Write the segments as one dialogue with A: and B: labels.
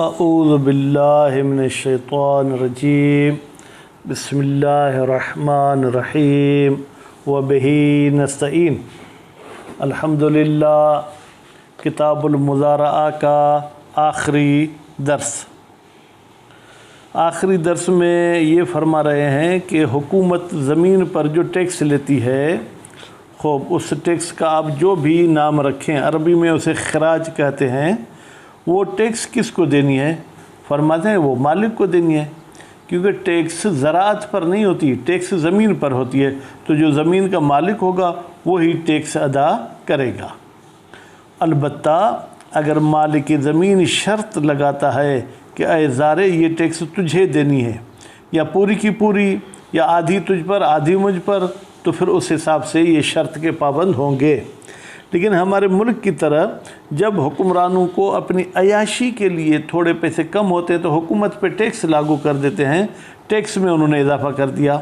A: اعوذ باللہ من الشیطان الرجیم بسم اللہ الرحمن الرحیم وبہ نستعین۔ الحمدللہ کتاب المزارعہ کا آخری درس میں یہ فرما رہے ہیں کہ حکومت زمین پر جو ٹیکس لیتی ہے، خوب اس ٹیکس کا آپ جو بھی نام رکھیں، عربی میں اسے خراج کہتے ہیں، وہ ٹیکس کس کو دینی ہے؟ فرماتے ہیں وہ مالک کو دینی ہے، کیونکہ ٹیکس زراعت پر نہیں ہوتی، ٹیکس زمین پر ہوتی ہے، تو جو زمین کا مالک ہوگا وہی ٹیکس ادا کرے گا۔ البتہ اگر مالک زمین شرط لگاتا ہے کہ اے زارع یہ ٹیکس تجھے دینی ہے، یا پوری کی پوری، یا آدھی تجھ پر آدھی مجھ پر، تو پھر اس حساب سے یہ شرط کے پابند ہوں گے۔ لیکن ہمارے ملک کی طرح جب حکمرانوں کو اپنی عیاشی کے لیے تھوڑے پیسے کم ہوتے ہیں تو حکومت پہ ٹیکس لاگو کر دیتے ہیں۔ ٹیکس میں انہوں نے اضافہ کر دیا،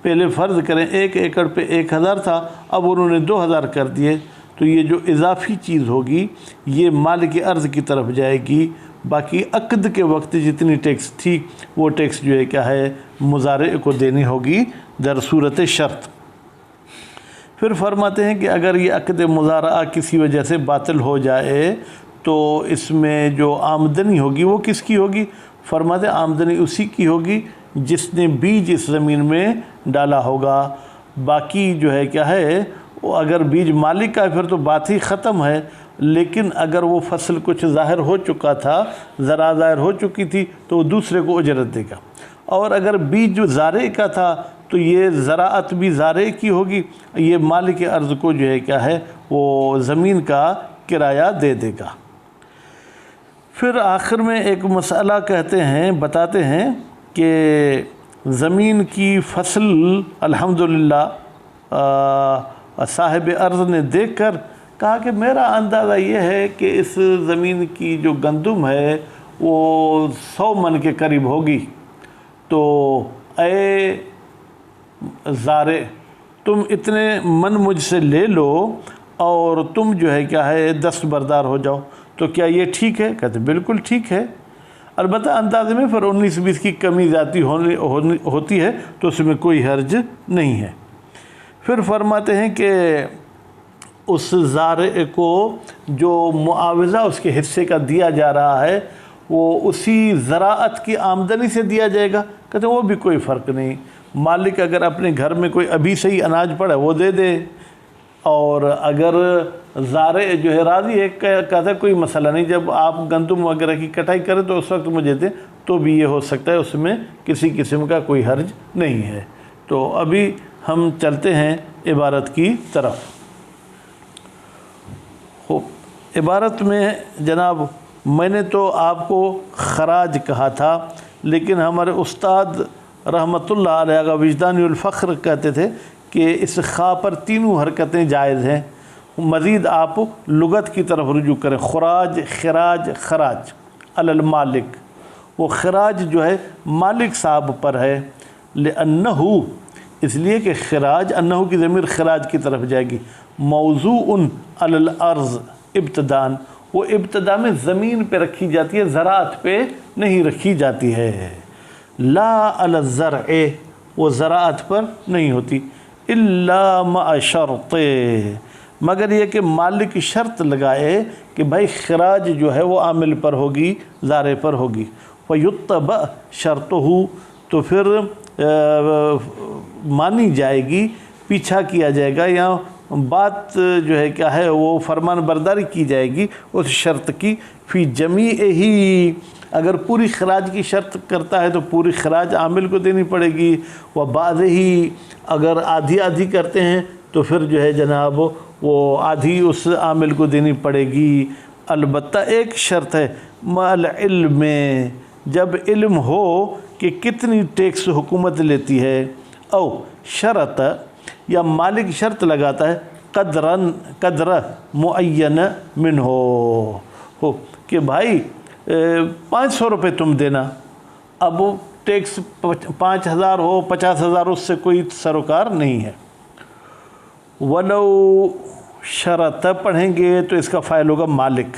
A: پہلے فرض کریں 1 ایکڑ پہ 1000 تھا، اب انہوں نے 2000 کر دیے، تو یہ جو اضافی چیز ہوگی یہ مالک ارض کی طرف جائے گی، باقی عقد کے وقت جتنی ٹیکس تھی وہ ٹیکس جو ہے کیا ہے مزارع کو دینی ہوگی در صورت شرط۔ پھر فرماتے ہیں کہ اگر یہ عقد مزارعہ کسی وجہ سے باطل ہو جائے تو اس میں جو آمدنی ہوگی وہ کس کی ہوگی؟ فرماتے ہیں آمدنی اسی کی ہوگی جس نے بیج اس زمین میں ڈالا ہوگا۔ باقی جو ہے کیا ہے وہ اگر بیج مالک کا ہے پھر تو بات ہی ختم ہے، لیکن اگر وہ فصل کچھ ظاہر ہو چکا تھا، زرع ظاہر ہو چکی تھی، تو وہ دوسرے کو اجرت دے گا۔ اور اگر بیج جو زارع کا تھا تو یہ زراعت بھی زارع کی ہوگی، یہ مالک ارض کو جو ہے کیا ہے وہ زمین کا کرایہ دے دے گا۔ پھر آخر میں ایک مسئلہ بتاتے ہیں کہ زمین کی فصل الحمدللہ صاحب ارض نے دیکھ کر کہا کہ میرا اندازہ یہ ہے کہ اس زمین کی جو گندم ہے وہ 100 من کے قریب ہوگی، تو اے زارع تم اتنے من مجھ سے لے لو اور تم جو ہے کیا ہے دستبردار ہو جاؤ۔ تو کیا یہ ٹھیک ہے؟ کہتے بالکل ٹھیک ہے، البتہ اندازے میں پھر 19-20 کی کمی زیادتی ہوتی ہے تو اس میں کوئی حرج نہیں ہے۔ پھر فرماتے ہیں کہ اس زارع کو جو معاوضہ اس کے حصے کا دیا جا رہا ہے وہ اسی زراعت کی آمدنی سے دیا جائے گا۔ کہتے ہیں وہ بھی کوئی فرق نہیں، مالک اگر اپنے گھر میں کوئی ابھی سے ہی اناج پڑا ہے وہ دے دے، اور اگر زارع جو ہے راضی ہے کہتا ہے کوئی مسئلہ نہیں، جب آپ گندم وغیرہ کی کٹائی کریں تو اس وقت مجھے دیں، تو بھی یہ ہو سکتا ہے، اس میں کسی قسم کا کوئی حرج نہیں ہے۔ تو ابھی ہم چلتے ہیں عبارت کی طرف۔ عبارت میں جناب میں نے تو آپ کو خراج کہا تھا، لیکن ہمارے استاد رحمۃ اللہ علیہ کا وجدانی الفخر کہتے تھے کہ اس خا پر تینوں حرکتیں جائز ہیں، مزید آپ لغت کی طرف رجوع کریں۔ خراج، خراج، خراج علی المالک، وہ خراج جو ہے مالک صاحب پر ہے، لأنہ اس لیے کہ خراج، انہو کی ضمیر خراج کی طرف جائے گی، موضوع علی الارض ابتدان، وہ ابتدا میں زمین پہ رکھی جاتی ہے، زراعت پہ نہیں رکھی جاتی ہے۔ لا علی الزرع، وہ زراعت پر نہیں ہوتی، الا مع شرط، مگر یہ کہ مالک شرط لگائے کہ بھائی خراج جو ہے وہ عامل پر ہوگی، زارع پر ہوگی، وَيُتَّبَعْ شَرْطُهُ، تو پھر مانی جائے گی، پیچھا کیا جائے گا، یا بات جو ہے کیا ہے وہ فرمان برداری کی جائے گی اس شرط کی، فی جمیعہ، اگر پوری خراج کی شرط کرتا ہے تو پوری خراج عامل کو دینی پڑے گی، وبعضہ، اگر آدھی آدھی کرتے ہیں تو پھر جو ہے جناب وہ آدھی اس عامل کو دینی پڑے گی۔ البتہ ایک شرط ہے، مع العلم، جب علم ہو کہ کتنی ٹیکس حکومت لیتی ہے، او شرط، یا مالک شرط لگاتا ہے، قدر معین من ہو کہ بھائی 500 روپے تم دینا، اب ٹیکس 5000 ہو 50,000 اس سے کوئی سروکار نہیں ہے۔ ولو شرط پڑھیں گے تو اس کا فاعل ہوگا مالک،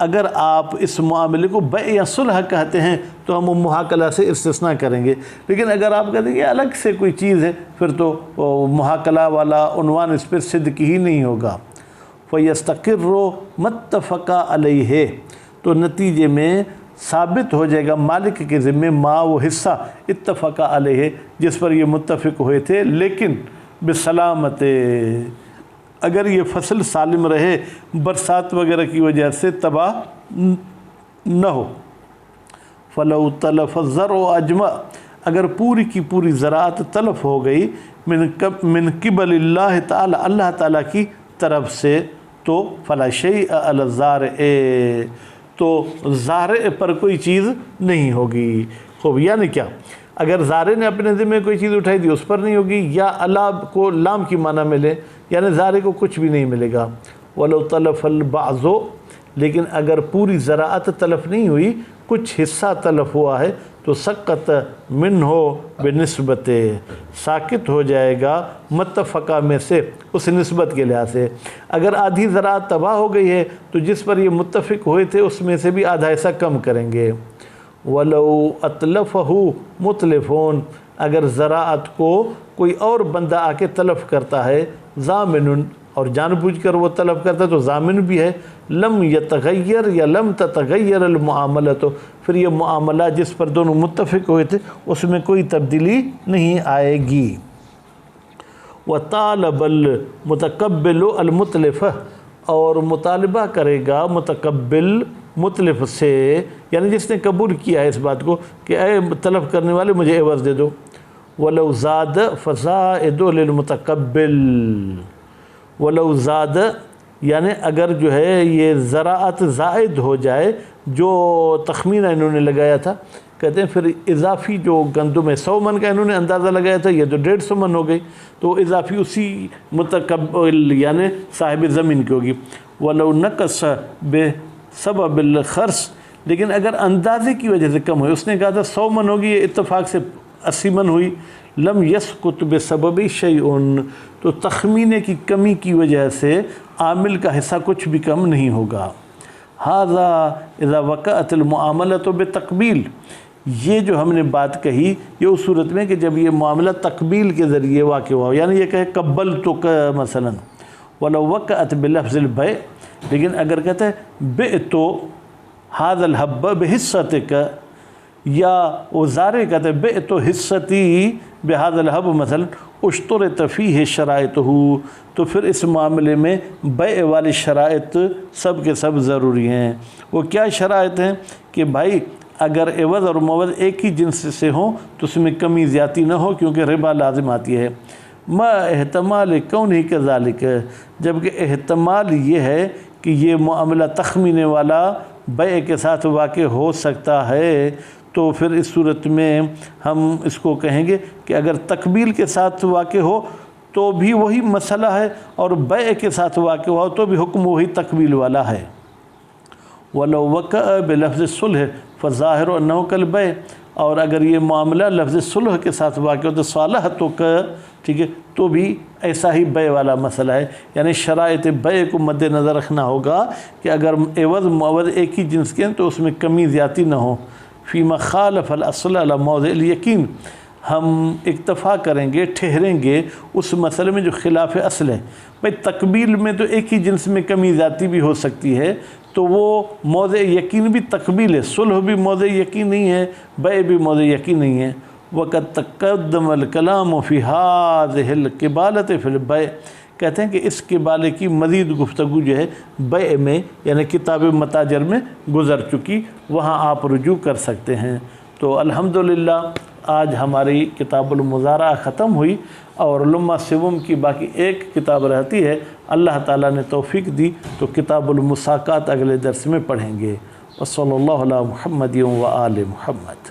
A: اگر آپ اس معاملے کو بیع یا صلح کہتے ہیں تو ہم محاکلہ سے استثناء کریں گے، لیکن اگر آپ کہتے ہیں کہ الگ سے کوئی چیز ہے پھر تو محاکلہ والا عنوان اس پہ صدق ہی نہیں ہوگا۔ فَيَسْتَقِرُّ مَتَّفَقَ عَلَيْهِ، تو نتیجے میں ثابت ہو جائے گا مالک کے ذمے ما وہ حصہ اتفق علیہ جس پر یہ متفق ہوئے تھے، لیکن بسلامت، اگر یہ فصل سالم رہے، برسات وغیرہ کی وجہ سے تباہ نہ ہو۔ فلو تلف الزرع اجمع، اگر پوری کی پوری زراعت تلف ہو گئی من قبل اللہ تعالی، اللہ تعالیٰ کی طرف سے، تو فلا شیء علی الزارع، تو زارع پر کوئی چیز نہیں ہوگی۔ خوب، یعنی کیا؟ اگر زارع نے اپنے ذمہ کوئی چیز اٹھائی دی اس پر نہیں ہوگی، یا اللہ کو لام کی معنی ملے، یعنی زارع کو کچھ بھی نہیں ملے گا۔ وَلَوْ تَلَفَ الْبَعْضُ، لیکن اگر پوری زراعت تلف نہیں ہوئی، کچھ حصہ تلف ہوا ہے تو سقط منہ بنسبت، ساکت ہو جائے گا متفقہ میں سے اس نسبت کے لحاظ سے۔ اگر آدھی زراعت تباہ ہو گئی ہے تو جس پر یہ متفق ہوئے تھے اس میں سے بھی آدھا حصہ کم کریں گے۔ وَلَوْ أَتْلَفَهُ مُتْلِفٌ، اگر زراعت کو کوئی اور بندہ آ کے تلف کرتا ہے، ضامن، اور جان بوجھ کر وہ طلب کرتا ہے تو ضامن بھی ہے، لم یتغیر یا لم تتغیر المعاملۃ، پھر یہ معاملہ جس پر دونوں متفق ہوئے تھے اس میں کوئی تبدیلی نہیں آئے گی۔ وطالب المتقبل المتلف، اور مطالبہ کرے گا متقبل متلف سے، یعنی جس نے قبول کیا ہے اس بات کو کہ اے طلب کرنے والے مجھے عوض دے دو۔ ولو زاد فزائد للمتقبل، ولو زاد یعنی اگر جو ہے یہ زراعت زائد ہو جائے جو تخمینہ انہوں نے لگایا تھا، کہتے ہیں پھر اضافی جو گندم ہے 100 من کا انہوں نے اندازہ لگایا تھا، یہ تو 150 من ہو گئی، تو اضافی اسی متقبل یعنی صاحب زمین کی ہوگی۔ ولو نقص بسبب الخرص، لیکن اگر اندازے کی وجہ سے کم ہوئی، اس نے کہا تھا 100 من ہوگی، یہ اتفاق سے 80 من ہوئی، لم یسقط بسبب شیء، تو تخمینے کی کمی کی وجہ سے عامل کا حصہ کچھ بھی کم نہیں ہوگا۔ ھذا اذا وقعت المعاملۃ بتقبیل، یہ جو ہم نے بات کہی یہ اس صورت میں کہ جب یہ معاملہ تقبیل کے ذریعے واقع ہوا، یعنی یہ کہے قبلتک مثلا، ولو وقعت بلفظ البیع، لیکن اگر کہتے ہیں بعت ھذا الحب بحصتک، یا وہ زارع کہتے ہیں بعت حصتی بہذا الحب مثلا اشترط فیہ شرائطہ، تو پھر اس معاملے میں بیع والی شرائط سب کے سب ضروری ہیں۔ وہ کیا شرائط ہیں کہ بھائی اگر عوض اور معوض ایک ہی جنس سے ہوں تو اس میں کمی زیادتی نہ ہو، کیونکہ ربا لازم آتی ہے۔ ما احتمال کونہ کذالک، جبکہ احتمال یہ ہے کہ یہ معاملہ تخمینے والا بیع کے ساتھ واقع ہو سکتا ہے، تو پھر اس صورت میں ہم اس کو کہیں گے کہ اگر تقبیل کے ساتھ واقع ہو تو بھی وہی مسئلہ ہے، اور بیع کے ساتھ واقع ہو تو بھی حکم وہی تقبیل والا ہے۔ وَلَوْ وَقَعَ بِلَفْظِ الصُّلْحِ فَظَاهِرُ أَنَّهُ كَالْبَيْعِ، اور اگر یہ معاملہ لفظ صلح کے ساتھ واقع ہو تو صالحتک، ٹھیک ہے، تو بھی ایسا ہی بیع والا مسئلہ ہے، یعنی شرائط بیع کو مد نظر رکھنا ہوگا کہ اگر عوض معوض ایک ہی جنس کے ہیں تو اس میں کمی زیادتی نہ ہو۔ فیما خالف الاصل علی موضع الیقین، ہم اکتفا کریں گے، ٹھہریں گے اس مسئلے میں جو خلاف اصل ہے۔ بھائی تقبیل میں تو ایک ہی جنس میں کمی زیادتی بھی ہو سکتی ہے، تو وہ موضع یقین بھی تقبیل ہے، صلح بھی موضع یقین نہیں ہے، بیع بھی موضع یقین نہیں ہے۔ وقد تقدم الکلام فی ھذہ القبالۃ فی البیع، کہتے ہیں کہ اس قبالے کی مزید گفتگو جو ہے بیع میں یعنی کتاب متاجر میں گزر چکی، وہاں آپ رجوع کر سکتے ہیں۔ تو الحمدللہ آج ہماری کتاب المزارعہ ختم ہوئی، اور لمہ سوم کی باقی ایک کتاب رہتی ہے، اللہ تعالیٰ نے توفیق دی تو کتاب المساقات اگلے درس میں پڑھیں گے۔ وصلی اللہ علی محمد و آل محمد۔